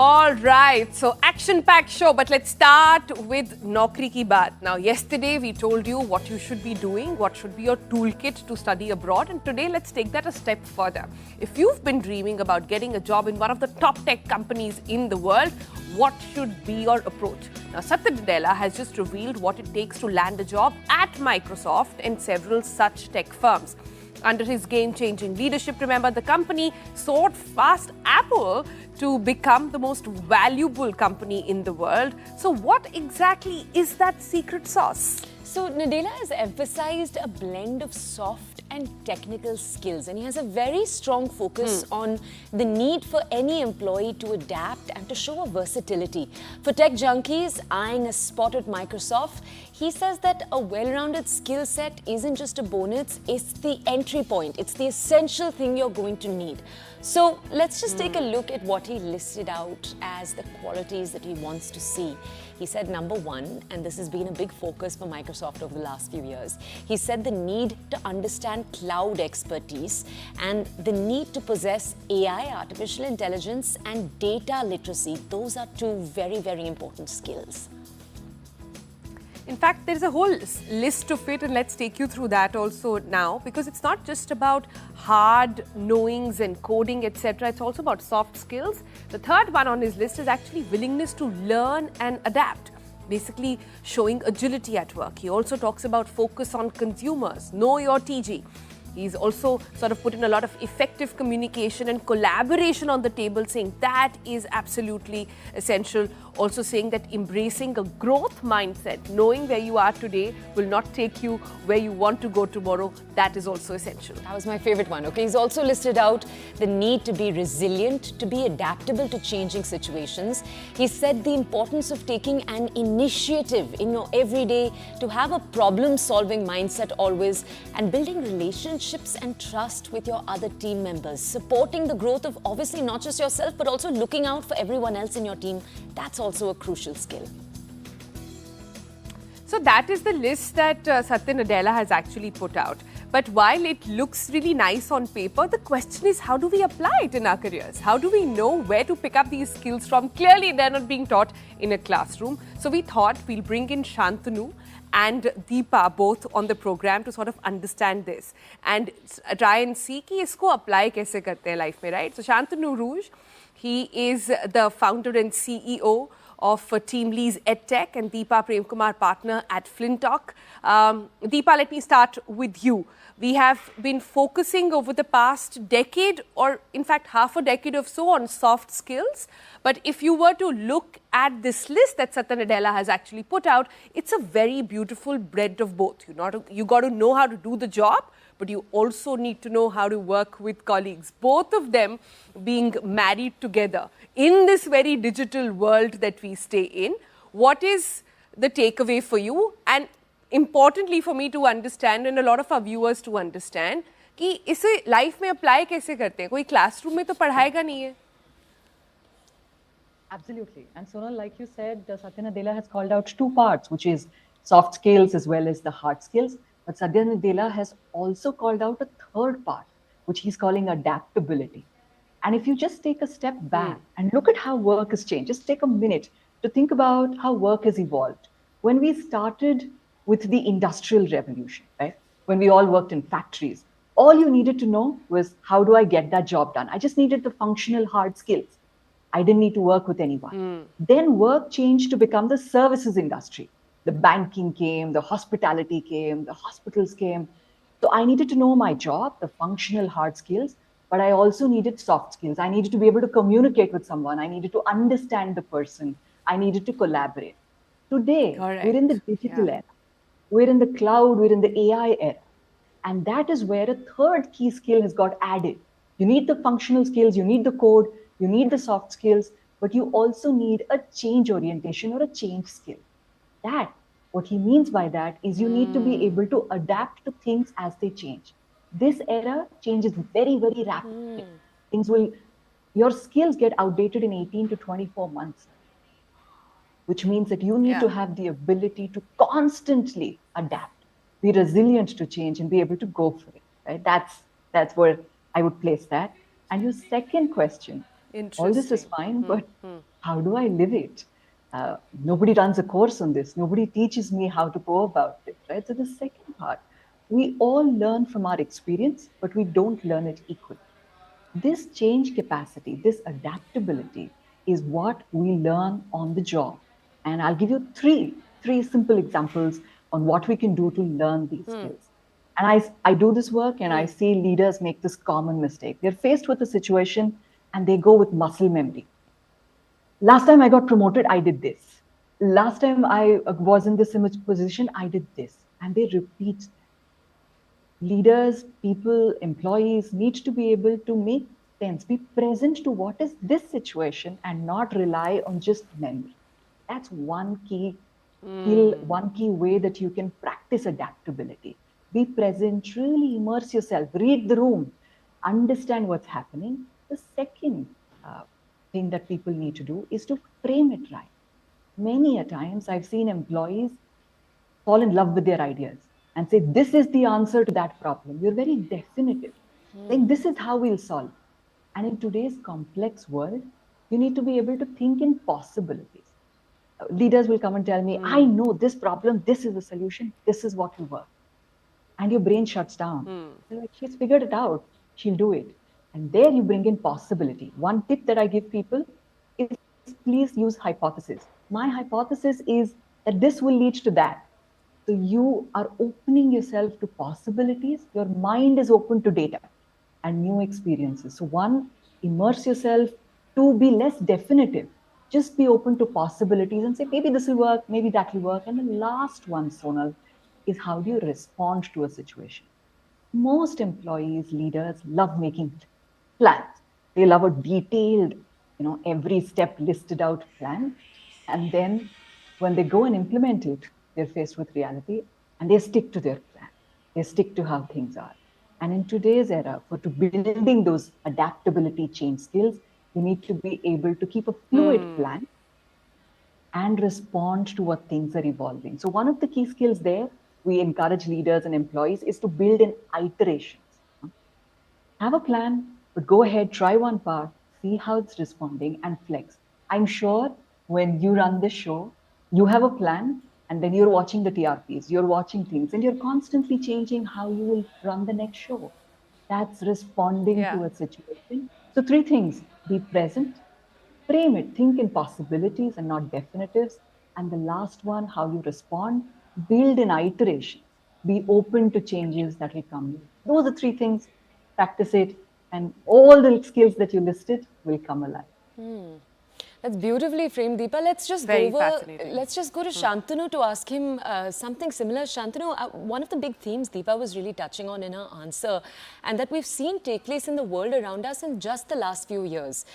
All right, so action-packed show, but let's start with Naukri Ki Baat. Now, yesterday we told you what you should be doing, what should be your toolkit to study abroad, and today let's take that a step further. If you've been dreaming about getting a job in one of the top tech companies in the world, what should be your approach? Now, Satya Nadella has just revealed what it takes to land a job at Microsoft and several such tech firms. Under his game-changing leadership, remember, the company soared past Apple to become the most valuable company in the world. So what exactly is that secret sauce? So Nadella has emphasized a blend of soft and technical skills, and he has a very strong focus on the need for any employee to adapt and to show a versatility. For tech junkies eyeing a spot at Microsoft, he says that a well-rounded skill set isn't just a bonus, it's the entry point. It's the essential thing you're going to need. So let's just take a look at what he listed out as the qualities that he wants to see. He said number one, and this has been a big focus for Microsoft over the last few years, he said the need to understand cloud expertise and the need to possess AI, artificial intelligence, and data literacy. Those are two very, very important skills. In fact, there's a whole list of it, and let's take you through that also now, because it's not just about hard knowings and coding, etc. It's also about soft skills. The third one on his list is actually willingness to learn and adapt, basically showing agility at work. He also talks about focus on consumers, know your TG. He's also sort of put in a lot of effective communication and collaboration on the table, saying that is absolutely essential. Also saying that embracing a growth mindset, knowing where you are today will not take you where you want to go tomorrow, that is also essential. That was my favorite one. Okay, he's also listed out the need to be resilient, to be adaptable to changing situations. He said the importance of taking an initiative in your everyday, to have a problem-solving mindset always, and building relationships and trust with your other team members, supporting the growth of obviously not just yourself, but also looking out for everyone else in your team. That's also a crucial skill. So that is the list that Satya Nadella has actually put out. But while it looks really nice on paper, the question is, how do we apply it in our careers? How do we know where to pick up these skills from? Clearly, they're not being taught in a classroom. So we thought we'll bring in Shantanu and Deepa both on the program to sort of understand this and try and see कि इसको apply कैसे करते हैं life में, right? So Shantanu Rouge, he is the founder and CEO of Team Lease EdTech, and Deepa Premkumar, partner at Flintalk. Deepa, let me start with you. We have been focusing over the past decade, or in fact half a decade or so, on soft skills. But if you were to look at this list that Satya Nadella has actually put out, it's a very beautiful blend of both. You got to know how to do the job, but you also need to know how to work with colleagues. Both of them being married together in this very digital world that we stay in. What is the takeaway for you? And importantly for me to understand, and a lot of our viewers to understand, कि इसे life में apply कैसे करते हैं? कोई classroom में तो पढ़ाएगा नहीं है. Absolutely. And Sonal, like you said, Satya Nadella has called out two parts, which is soft skills as well as the hard skills. But Satya Nadella has also called out a third part, which he's calling adaptability. And if you just take a step back and look at how work has changed, just take a minute to think about how work has evolved. When we started with the Industrial Revolution, right? When we all worked in factories, all you needed to know was, how do I get that job done? I just needed the functional hard skills. I didn't need to work with anyone. Then work changed to become the services industry. The banking came, the hospitality came, the hospitals came. So I needed to know my job, the functional hard skills, but I also needed soft skills. I needed to be able to communicate with someone. I needed to understand the person. I needed to collaborate. Today, we're in the digital era. We're in the cloud, we're in the AI era. And that is where a third key skill has got added. You need the functional skills, you need the code, you need the soft skills, but you also need a change orientation or a change skill. What he means by that is you need to be able to adapt to things as they change. This era changes very, very rapidly. Your skills get outdated in 18 to 24 months, which means that you need to have the ability to constantly adapt, be resilient to change, and be able to go for it. Right? That's where I would place that. And your second question, all this is fine, but how do I live it? Nobody runs a course on this. Nobody teaches me how to go about it, right? So the second part, we all learn from our experience, but we don't learn it equally. This change capacity, this adaptability is what we learn on the job. And I'll give you three simple examples on what we can do to learn these skills. And I do this work and I see leaders make this common mistake. They're faced with a situation and they go with muscle memory. Last time I got promoted, I did this. Last time I was in this image position, I did this. And they repeat that. Leaders, people, employees need to be able to make sense, be present to what is this situation and not rely on just memory. That's one key skill, one key way that you can practice adaptability. Be present, really immerse yourself, read the room, understand what's happening. The second thing that people need to do is to frame it right. Many a times I've seen employees fall in love with their ideas and say, this is the answer to that problem. You're very definitive. Like, this is how we'll solve. And in today's complex world, you need to be able to think in possibilities. Leaders will come and tell me, I know this problem, this is the solution, this is what will work. And your brain shuts down. You're like, she's figured it out, she'll do it. And there you bring in possibility. One tip that I give people is please use hypothesis. My hypothesis is that this will lead to that. So you are opening yourself to possibilities. Your mind is open to data and new experiences. So one, immerse yourself. Two, be less definitive. Just be open to possibilities and say, maybe this will work, maybe that will work. And the last one, Sonal, is how do you respond to a situation? Most employees, leaders love making plans. They love a detailed, every step listed out plan. And then when they go and implement it, they're faced with reality and they stick to their plan. They stick to how things are. And in today's era, for building those adaptability change skills, you need to be able to keep a fluid plan and respond to what things are evolving. So one of the key skills there, we encourage leaders and employees is to build in iterations. Have a plan, but go ahead, try one part, see how it's responding and flex. I'm sure when you run this show, you have a plan and then you're watching the TRPs, you're watching things and you're constantly changing how you will run the next show. That's responding to a situation. So three things, be present, frame it, think in possibilities and not definitives. And the last one, how you respond, build in iterations, be open to changes that will come. Those are three things, practice it, and all the skills that you listed will come alive. That's beautifully framed, Deepa. Let's just go to Shantanu to ask him something similar. Shantanu, one of the big themes Deepa was really touching on in her answer, and that we've seen take place in the world around us in just the last few years.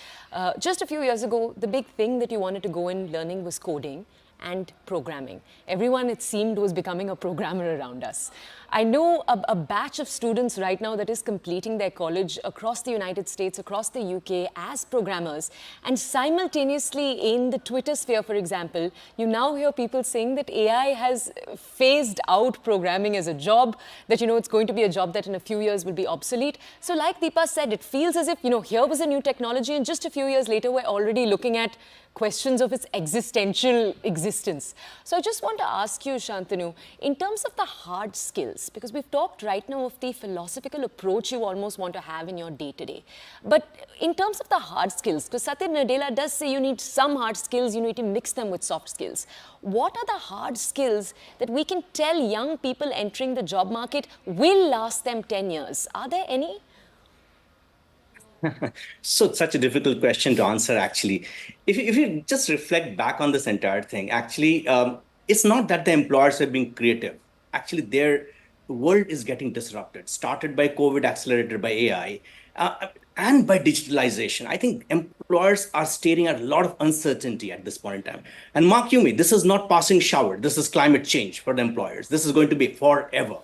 Just a few years ago, the big thing that you wanted to go in learning was coding and programming. Everyone, it seemed, was becoming a programmer around us. I know a batch of students right now that is completing their college across the United States, across the UK as programmers. And simultaneously in the Twitter sphere, for example, you now hear people saying that AI has phased out programming as a job, that, it's going to be a job that in a few years will be obsolete. So like Deepa said, it feels as if, here was a new technology and just a few years later, we're already looking at questions of its existential existence. So I just want to ask you, Shantanu, in terms of the hard skills, because we've talked right now of the philosophical approach you almost want to have in your day-to-day. But in terms of the hard skills, because Satya Nadella does say you need some hard skills, you need to mix them with soft skills. What are the hard skills that we can tell young people entering the job market will last them 10 years? Are there any? So it's such a difficult question to answer, actually. If you just reflect back on this entire thing, actually, it's not that the employers are being creative. Actually, their world is getting disrupted, started by COVID, accelerated by AI, and by digitalization. I think employers are staring at a lot of uncertainty at this point in time. And mark you me, this is not passing shower. This is climate change for the employers. This is going to be forever.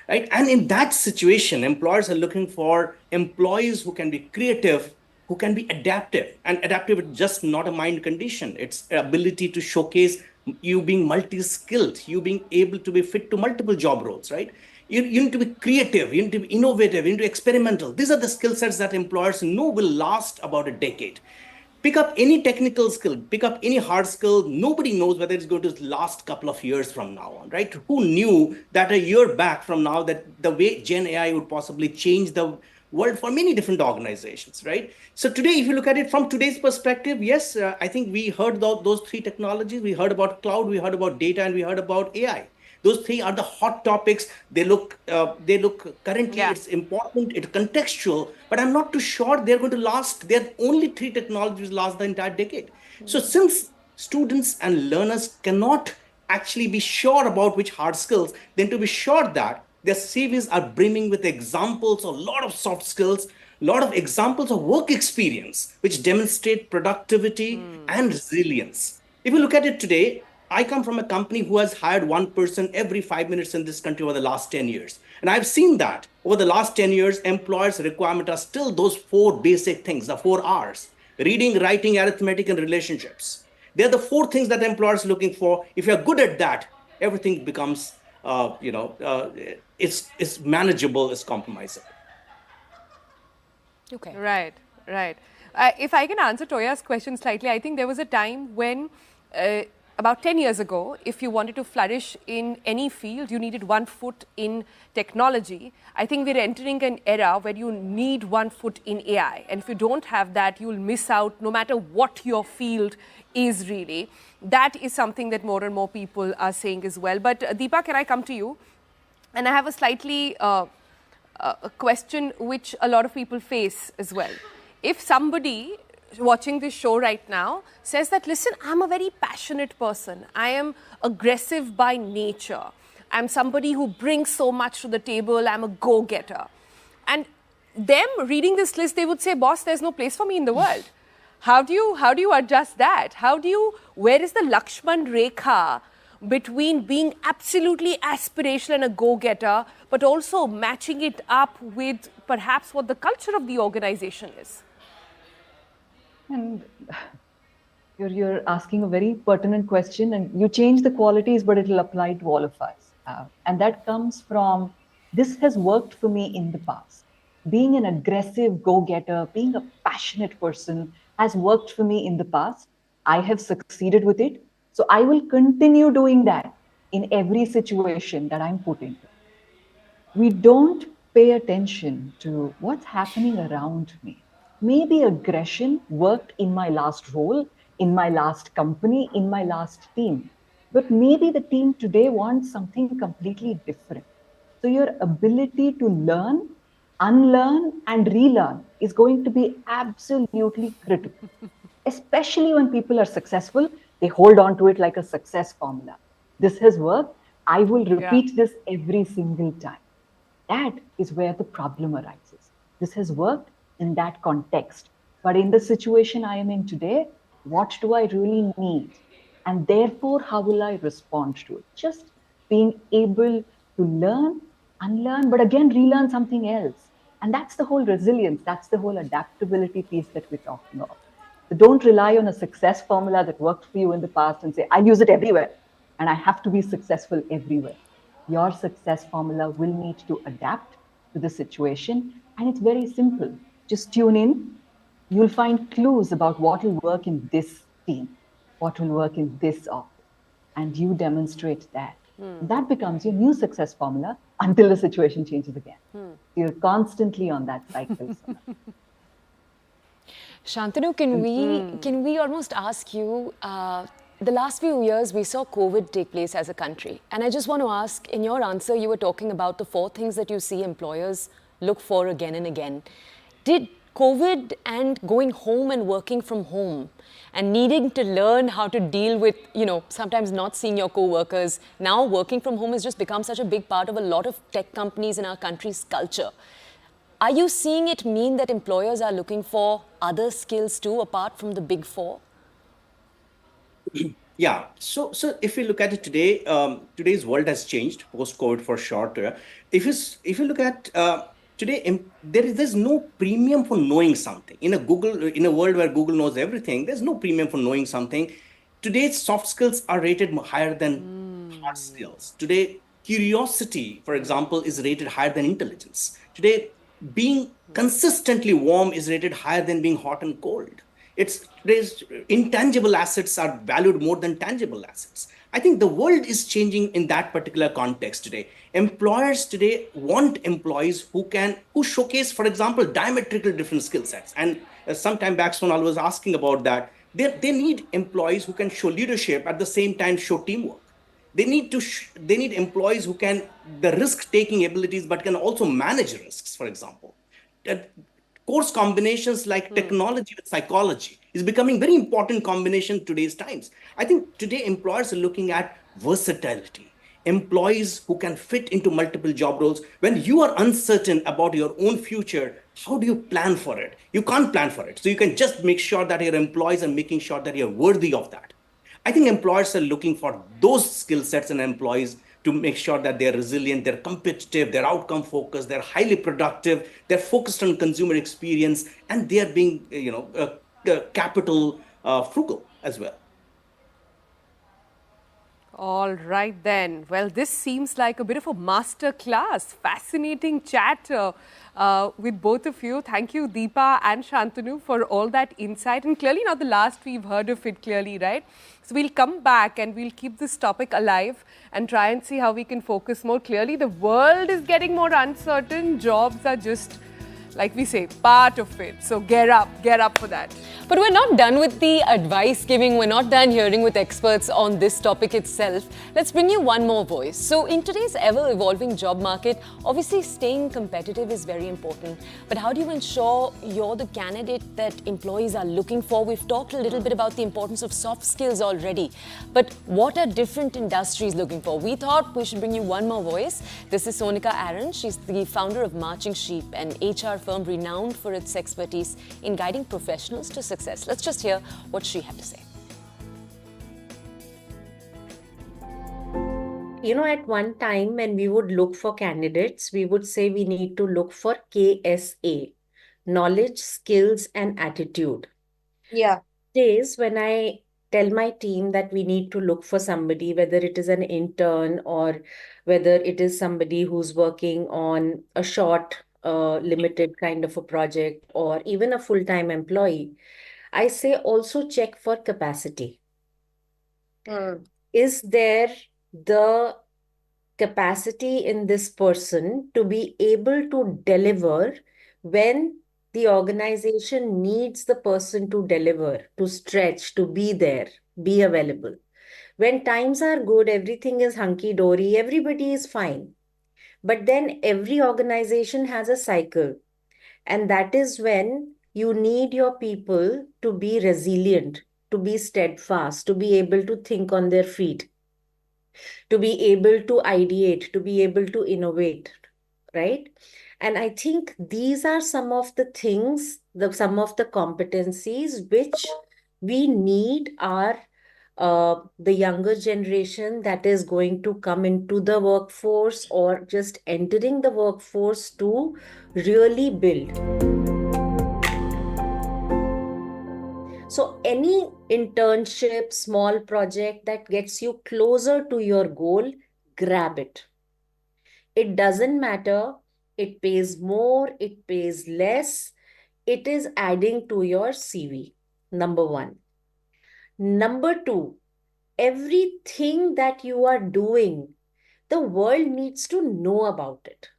Right? And in that situation, employers are looking for employees who can be creative, who can be adaptive. And adaptive is just not a mind condition. It's ability to showcase you being multi-skilled, you being able to be fit to multiple job roles, right? You need to be creative, you need to be innovative, you need to be experimental. These are the skill sets that employers know will last about a decade. Pick up any technical skill, pick up any hard skill. Nobody knows whether it's going to last couple of years from now on, right? Who knew that a year back from now that the way Gen AI would possibly change the world for many different organizations, right? So today, if you look at it from today's perspective, yes, I think we heard about those three technologies. We heard about cloud, we heard about data, and we heard about AI. Those three are the hot topics. They look currently, Yeah. it's important, it's contextual, but I'm not too sure they're going to last. They're only three technologies last the entire decade. So since students and learners cannot actually be sure about which hard skills, then to be sure that their CVs are brimming with examples, a lot of soft skills, a lot of examples of work experience, which demonstrate productivity and resilience. If you look at it today, I come from a company who has hired one person every 5 minutes in this country over the last 10 years. And I've seen that over the last 10 years, employers' requirement are still those four basic things, the 4 R's: reading, writing, arithmetic, and relationships. They're the four things that employers are looking for. If you're good at that, everything becomes, it's manageable, it's compromisable. Okay. Right, right. If I can answer Toya's question slightly, I think there was a time when, about 10 years ago, if you wanted to flourish in any field, you needed 1 foot in technology. I think we're entering an era where you need 1 foot in AI. And if you don't have that, you'll miss out no matter what your field is really. That is something that more and more people are saying as well. But Deepa, can I come to you? And I have a slightly a question which a lot of people face as well. If somebody watching this show right now says that, listen, I'm a very passionate person. I am aggressive by nature. I'm somebody who brings so much to the table. I'm a go-getter. And them reading this list, they would say, boss, there's no place for me in the world. How do you adjust that? Where is the Lakshman Rekha between being absolutely aspirational and a go-getter, but also matching it up with perhaps what the culture of the organization is? And you're asking a very pertinent question, and you change the qualities, but it will apply to all of us. And that comes from, this has worked for me in the past. Being an aggressive go-getter, being a passionate person has worked for me in the past. I have succeeded with it. So I will continue doing that in every situation that I'm put into. We don't pay attention to what's happening around me. Maybe aggression worked in my last role, in my last company, in my last team. But maybe the team today wants something completely different. So your ability to learn, unlearn, and relearn is going to be absolutely critical. Especially when people are successful, they hold on to it like a success formula. This has worked. I will repeat this every single time. That is where the problem arises. This has worked in that context. But in the situation I am in today, what do I really need? And therefore, how will I respond to it? Just being able to learn, unlearn, but again, relearn something else. And that's the whole resilience. That's the whole adaptability piece that we're talking about. So don't rely on a success formula that worked for you in the past and say, I use it everywhere and I have to be successful everywhere. Your success formula will need to adapt to the situation. And it's very simple. Just tune in. You'll find clues about what will work in this team, what will work in this office. And you demonstrate that. That becomes your new success formula until the situation changes again. You're constantly on that cycle. Shantanu, can we almost ask you, the last few years we saw COVID take place as a country. And I just want to ask, in your answer, you were talking about the 4 things that you see employers look for again and again. Did COVID and going home and working from home and needing to learn how to deal with, sometimes not seeing your co-workers, now working from home has just become such a big part of a lot of tech companies in our country's culture. Are you seeing it mean that employers are looking for other skills too, apart from the big 4? Yeah. So if you look at it today, today's world has changed post-COVID for sure. If you look at today, there's no premium for knowing something. In a world where Google knows everything, there's no premium for knowing something. Today, soft skills are rated higher than hard skills. Today, curiosity, for example, is rated higher than intelligence. Today, being consistently warm is rated higher than being hot and cold. It's today's intangible assets are valued more than tangible assets. I think the world is changing in that particular context today. Employers today want employees who showcase, for example, diametrically different skill sets. And some time back, Sonal was asking about that. They need employees who can show leadership at the same time show teamwork. They need employees who can the risk taking abilities but can also manage risks, for example. Uh, Course combinations like technology with psychology is becoming very important combination in today's times. I think today employers are looking at versatility, employees who can fit into multiple job roles. When you are uncertain about your own future, how do you plan for it? You can't plan for it, so you can just make sure that your employees are making sure that you're worthy of that. I think employers are looking for those skill sets in employees to make sure that they're resilient, they're competitive, they're outcome focused, they're highly productive, they're focused on consumer experience, and they're being, capital frugal as well. All right then. Well, this seems like a bit of a master class. Fascinating chat with both of you. Thank you, Deepa and Shantanu, for all that insight. And clearly not the last we've heard of it clearly, right? So we'll come back and we'll keep this topic alive and try and see how we can focus more clearly. The world is getting more uncertain. Jobs are just, like we say, part of it. So get up for that. But we're not done with the advice giving. We're not done hearing with experts on this topic itself. Let's bring you one more voice. So in today's ever-evolving job market, obviously staying competitive is very important. But how do you ensure you're the candidate that employees are looking for? We've talked a little bit about the importance of soft skills already. But what are different industries looking for? We thought we should bring you one more voice. This is Sonika Aaron. She's the founder of Marching Sheep, an HR firm renowned for its expertise in guiding professionals to success. Let's just hear what she had to say. At one time when we would look for candidates, we would say we need to look for KSA, knowledge, skills, and attitude. Yeah. Days when I tell my team that we need to look for somebody, whether it is an intern or whether it is somebody who's working on a short, limited kind of a project or even a full-time employee, I say also check for capacity. Is there the capacity in this person to be able to deliver when the organization needs the person to deliver, to stretch, to be there, be available? When times are good, everything is hunky-dory, everybody is fine. But then every organization has a cycle. And that is when you need your people to be resilient, to be steadfast, to be able to think on their feet, to be able to ideate, to be able to innovate, right? And I think these are some of the things, some of the competencies which we need are the younger generation that is going to come into the workforce or just entering the workforce to really build. So any internship, small project that gets you closer to your goal, grab it. It doesn't matter. It pays more, it pays less. It is adding to your CV, number one. Number two, everything that you are doing, the world needs to know about it.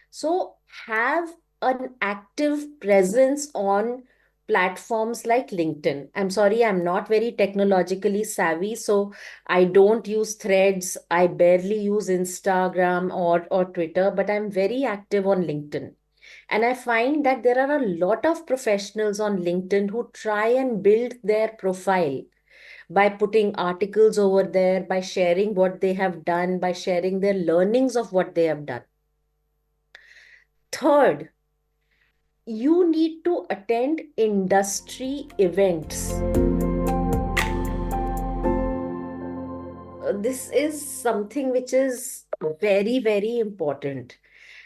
So have an active presence on platforms like LinkedIn. I'm sorry, I'm not very technologically savvy, so I don't use Threads. I barely use Instagram or Twitter, but I'm very active on LinkedIn. And I find that there are a lot of professionals on LinkedIn who try and build their profile by putting articles over there, by sharing what they have done, by sharing their learnings of what they have done. Third, you need to attend industry events. This is something which is very, very important.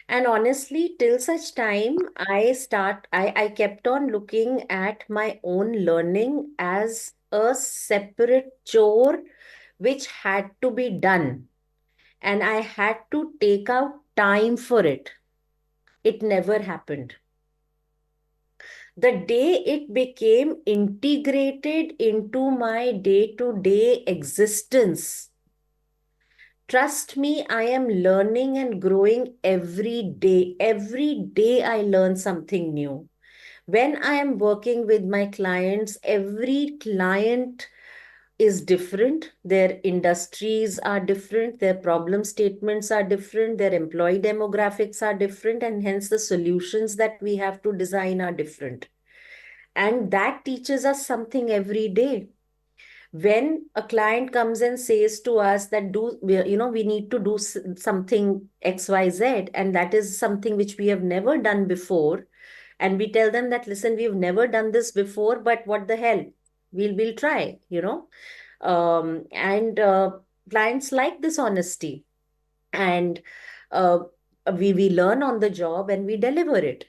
And honestly, till such time, I kept on looking at my own learning as a separate chore which had to be done. And I had to take out time for it. It never happened. The day it became integrated into my day-to-day existence, trust me, I am learning and growing every day. Every day I learn something new. When I am working with my clients, every client is different. Their industries are different. Their problem statements are different. Their employee demographics are different. And hence the solutions that we have to design are different. And that teaches us something every day. When a client comes and says to us that we need to do something XYZ, and that is something which we have never done before, and we tell them that, listen, we've never done this before, but what the hell, we'll try, and clients like this honesty, and uh, we learn on the job and we deliver it.